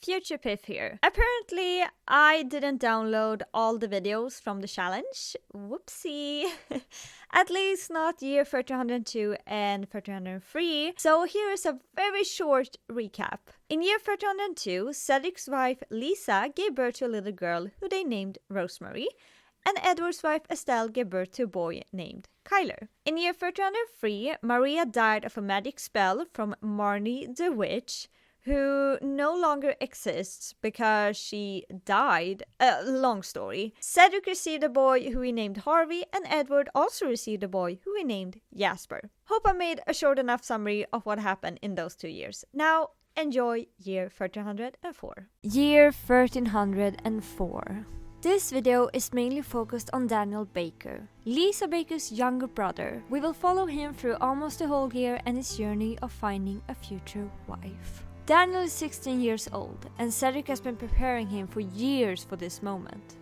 Future Piff here. Apparently, I didn't download all the videos from the challenge. Whoopsie. At least not year 1302 and 1303. So here is a very short recap. In year 1302, Cedric's wife Lisa gave birth to a little girl who they named Rosemary, and Edward's wife Estelle gave birth to a boy named Kyler. In year 1303, Maria died of a magic spell from Marnie the Witch, who no longer exists because she died. Long story. Cedric received a boy who he named Harvey, and Edward also received a boy who he named Jasper. Hope I made a short enough summary of what happened in those 2 years. Now, enjoy year 1304. Year 1304. This video is mainly focused on Daniel Baker, Lisa Baker's younger brother. We will follow him through almost the whole year and his journey of finding a future wife. Daniel is 16 years old, and Cedric has been preparing him for years for this moment.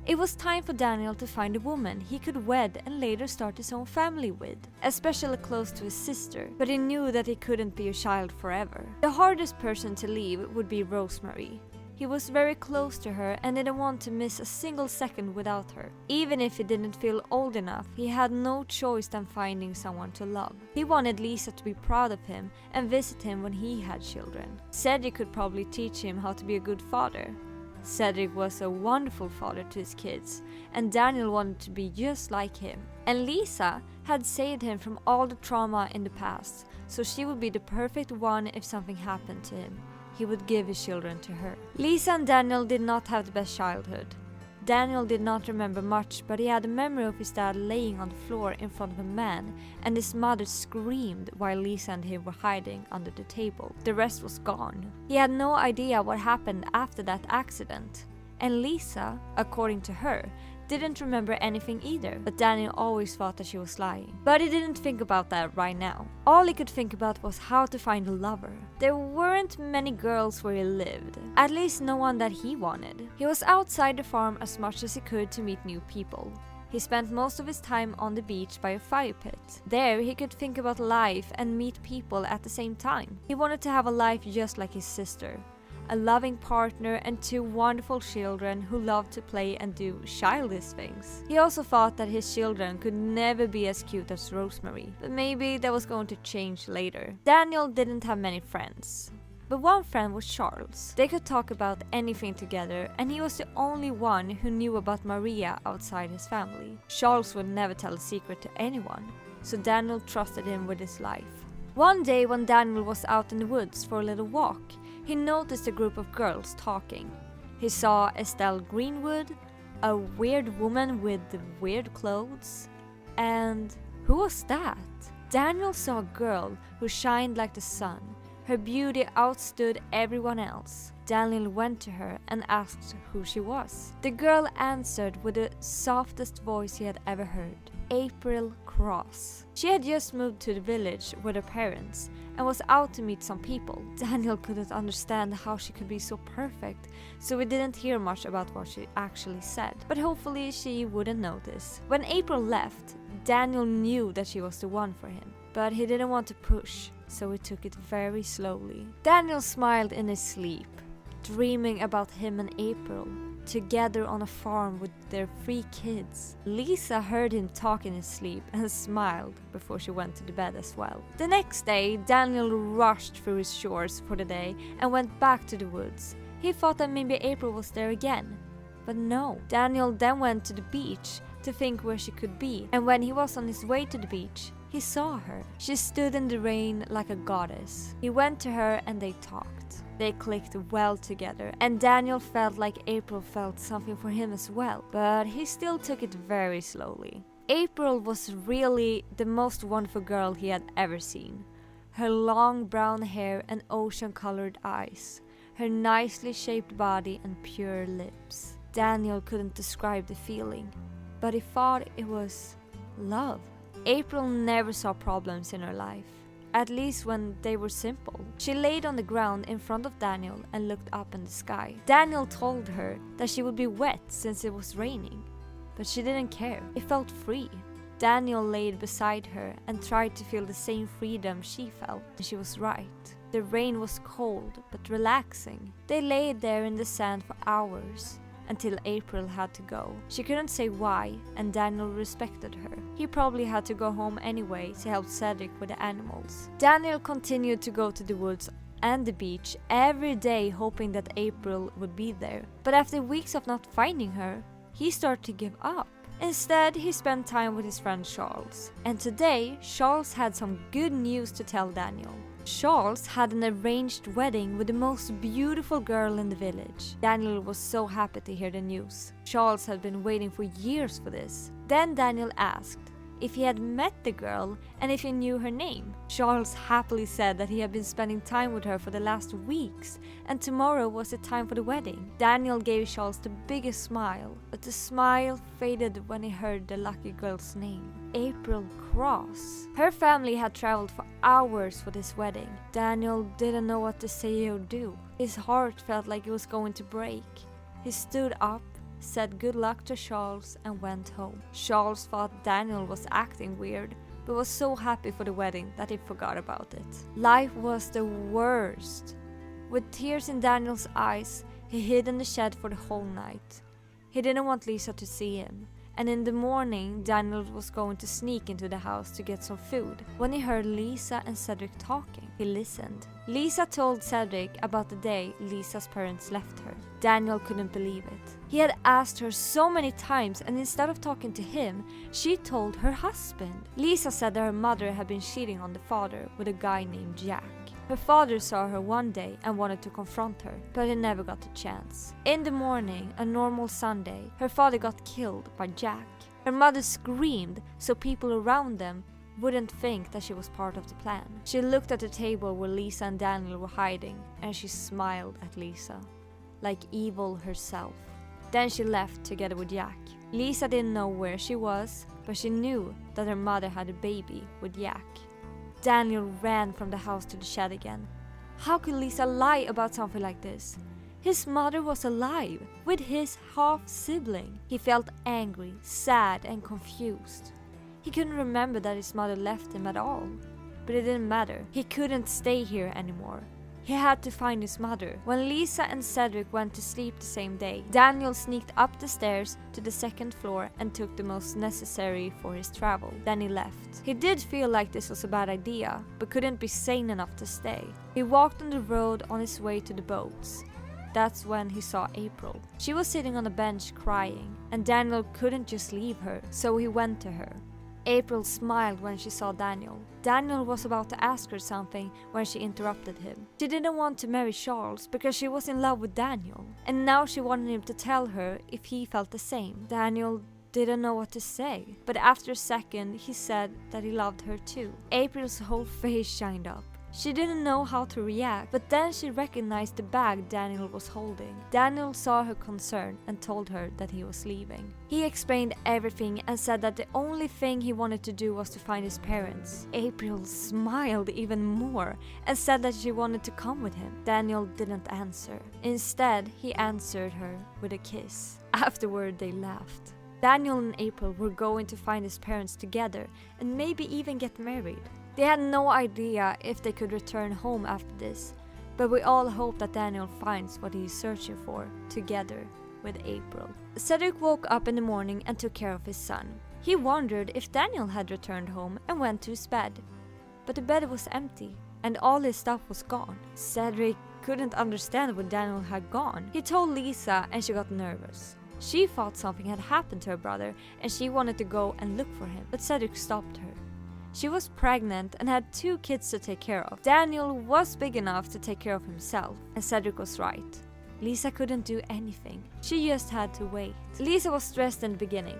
It was time for Daniel to find a woman he could wed and later start his own family with, especially close to his sister, but he knew that he couldn't be a child forever. The hardest person to leave would be Rosemary. He was very close to her and didn't want to miss a single second without her. Even if he didn't feel old enough, he had no choice than finding someone to love. He wanted Lisa to be proud of him and visit him when he had children. Cedric could probably teach him how to be a good father. Cedric was a wonderful father to his kids, and Daniel wanted to be just like him. And Lisa had saved him from all the trauma in the past, so she would be the perfect one if something happened to him. He would give his children to her. Lisa and Daniel did not have the best childhood. Daniel did not remember much, but he had a memory of his dad laying on the floor in front of a man, and his mother screamed while Lisa and him were hiding under the table. The rest was gone. He had no idea what happened after that accident. And Lisa, according to her, didn't remember anything either, but Daniel always thought that she was lying. But he didn't think about that right now. All he could think about was how to find a lover. There weren't many girls where he lived, at least no one that he wanted. He was outside the farm as much as he could to meet new people. He spent most of his time on the beach by a fire pit. There he could think about life and meet people at the same time. He wanted to have a life just like his sister. A loving partner and 2 wonderful children who loved to play and do childish things. He also thought that his children could never be as cute as Rosemary, but maybe that was going to change later. Daniel didn't have many friends, but one friend was Charles. They could talk about anything together, and he was the only one who knew about Maria outside his family. Charles would never tell a secret to anyone, so Daniel trusted him with his life. One day when Daniel was out in the woods for a little walk, he noticed a group of girls talking. He saw Estelle Greenwood, a weird woman with weird clothes, and who was that? Daniel saw a girl who shined like the sun. Her beauty outstood everyone else. Daniel went to her and asked who she was. The girl answered with the softest voice he had ever heard. April Cross. She had just moved to the village with her parents and was out to meet some people. Daniel couldn't understand how she could be so perfect, so we didn't hear much about what she actually said, but hopefully she wouldn't notice. When April left, Daniel knew that she was the one for him, but he didn't want to push, so he took it very slowly. Daniel smiled in his sleep, dreaming about him and April together on a farm with their 3 kids. Lisa heard him talk in his sleep and smiled before she went to the bed as well. The next day, Daniel rushed through his chores for the day and went back to the woods. He thought that maybe April was there again, but no. Daniel then went to the beach to think where she could be, and when he was on his way to the beach, he saw her. She stood in the rain like a goddess. He went to her and they talked. They clicked well together, and Daniel felt like April felt something for him as well, but he still took it very slowly. April was really the most wonderful girl he had ever seen. Her long brown hair and ocean-colored eyes, her nicely shaped body and pure lips. Daniel couldn't describe the feeling, but he thought it was love. April never saw problems in her life, at least when they were simple. She laid on the ground in front of Daniel and looked up in the sky. Daniel told her that she would be wet since it was raining, but she didn't care. It felt free. Daniel laid beside her and tried to feel the same freedom she felt. She was right. The rain was cold but relaxing. They lay there in the sand for hours until April had to go. She couldn't say why, and Daniel respected her. He probably had to go home anyway to help Cedric with the animals. Daniel continued to go to the woods and the beach every day, hoping that April would be there. But after weeks of not finding her, he started to give up. Instead, he spent time with his friend Charles. And today, Charles had some good news to tell Daniel. Charles had an arranged wedding with the most beautiful girl in the village. Daniel was so happy to hear the news. Charles had been waiting for years for this. Then Daniel asked if he had met the girl and if he knew her name. Charles happily said that he had been spending time with her for the last weeks and tomorrow was the time for the wedding. Daniel gave Charles the biggest smile, but the smile faded when he heard the lucky girl's name. April Cross. Her family had traveled for hours for this wedding. Daniel didn't know what to say or do. His heart felt like it was going to break. He stood up, said good luck to Charles and went home. Charles thought Daniel was acting weird, but was so happy for the wedding that he forgot about it. Life was the worst. With tears in Daniel's eyes, he hid in the shed for the whole night. He didn't want Lisa to see him, and in the morning Daniel was going to sneak into the house to get some food when he heard Lisa and Cedric talking. He listened. Lisa told Cedric about the day Lisa's parents left her. Daniel couldn't believe it. He had asked her so many times, and instead of talking to him, she told her husband. Lisa said that her mother had been cheating on the father with a guy named Jack. Her father saw her one day and wanted to confront her, but he never got the chance. In the morning, a normal Sunday, her father got killed by Jack. Her mother screamed so people around them wouldn't think that she was part of the plan. She looked at the table where Lisa and Daniel were hiding, and she smiled at Lisa, like evil herself. Then she left together with Jack. Lisa didn't know where she was, but she knew that her mother had a baby with Jack. Daniel ran from the house to the shed again. How could Lisa lie about something like this? His mother was alive, with his half-sibling. He felt angry, sad, and confused. He couldn't remember that his mother left him at all. But it didn't matter. He couldn't stay here anymore. He had to find his mother. When Lisa and Cedric went to sleep the same day, Daniel sneaked up the stairs to the second floor and took the most necessary for his travel. Then he left. He did feel like this was a bad idea, but couldn't be sane enough to stay. He walked on the road on his way to the boats. That's when he saw April. She was sitting on a bench crying, and Daniel couldn't just leave her, so he went to her. April smiled when she saw Daniel. Daniel was about to ask her something when she interrupted him. She didn't want to marry Charles because she was in love with Daniel, and now she wanted him to tell her if he felt the same. Daniel didn't know what to say, but after a second he said that he loved her too. April's whole face shined up. She didn't know how to react, but then she recognized the bag Daniel was holding. Daniel saw her concern and told her that he was leaving. He explained everything and said that the only thing he wanted to do was to find his parents. April smiled even more and said that she wanted to come with him. Daniel didn't answer. Instead, he answered her with a kiss. Afterward, they laughed. Daniel and April were going to find his parents together and maybe even get married. They had no idea if they could return home after this, but we all hope that Daniel finds what he is searching for, together with April. Cedric woke up in the morning and took care of his son. He wondered if Daniel had returned home and went to his bed, but the bed was empty and all his stuff was gone. Cedric couldn't understand where Daniel had gone. He told Lisa and she got nervous. She thought something had happened to her brother and she wanted to go and look for him, but Cedric stopped her. She was pregnant and had 2 kids to take care of. Daniel was big enough to take care of himself, and Cedric was right. Lisa couldn't do anything. She just had to wait. Lisa was stressed in the beginning.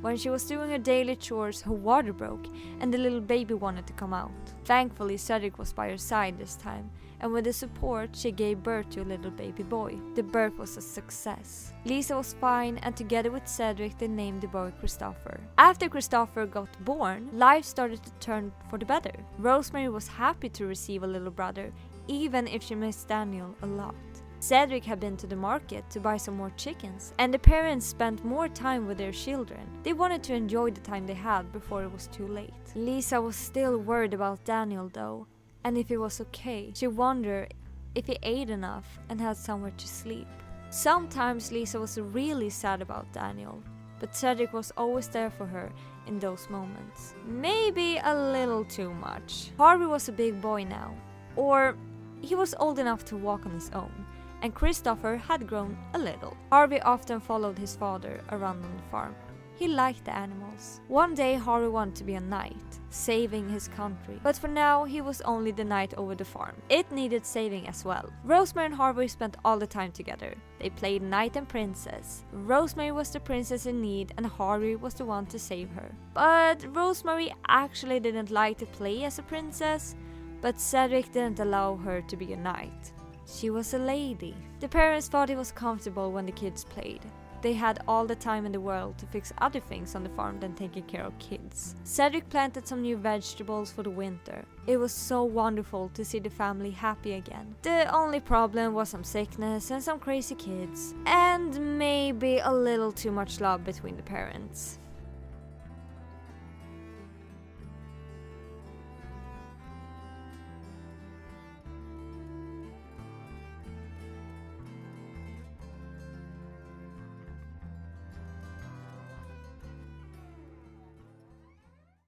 When she was doing her daily chores, her water broke and the little baby wanted to come out. Thankfully, Cedric was by her side this time, and with his support, she gave birth to a little baby boy. The birth was a success. Lisa was fine, and together with Cedric, they named the boy Christopher. After Christopher got born, life started to turn for the better. Rosemary was happy to receive a little brother, even if she missed Daniel a lot. Cedric had been to the market to buy some more chickens, and the parents spent more time with their children. They wanted to enjoy the time they had before it was too late. Lisa was still worried about Daniel though, and if he was okay. She wondered if he ate enough and had somewhere to sleep. Sometimes Lisa was really sad about Daniel, but Cedric was always there for her in those moments. Maybe a little too much. Harvey was a big boy now, or he was old enough to walk on his own, and Christopher had grown a little. Harvey often followed his father around on the farm. He liked the animals. One day Harvey wanted to be a knight, saving his country. But for now, he was only the knight over the farm. It needed saving as well. Rosemary and Harvey spent all the time together. They played knight and princess. Rosemary was the princess in need and Harvey was the one to save her. But Rosemary actually didn't like to play as a princess, but Cedric didn't allow her to be a knight. She was a lady. The parents thought it was comfortable when the kids played. They had all the time in the world to fix other things on the farm than taking care of kids. Cedric planted some new vegetables for the winter. It was so wonderful to see the family happy again. The only problem was some sickness and some crazy kids, and maybe a little too much love between the parents.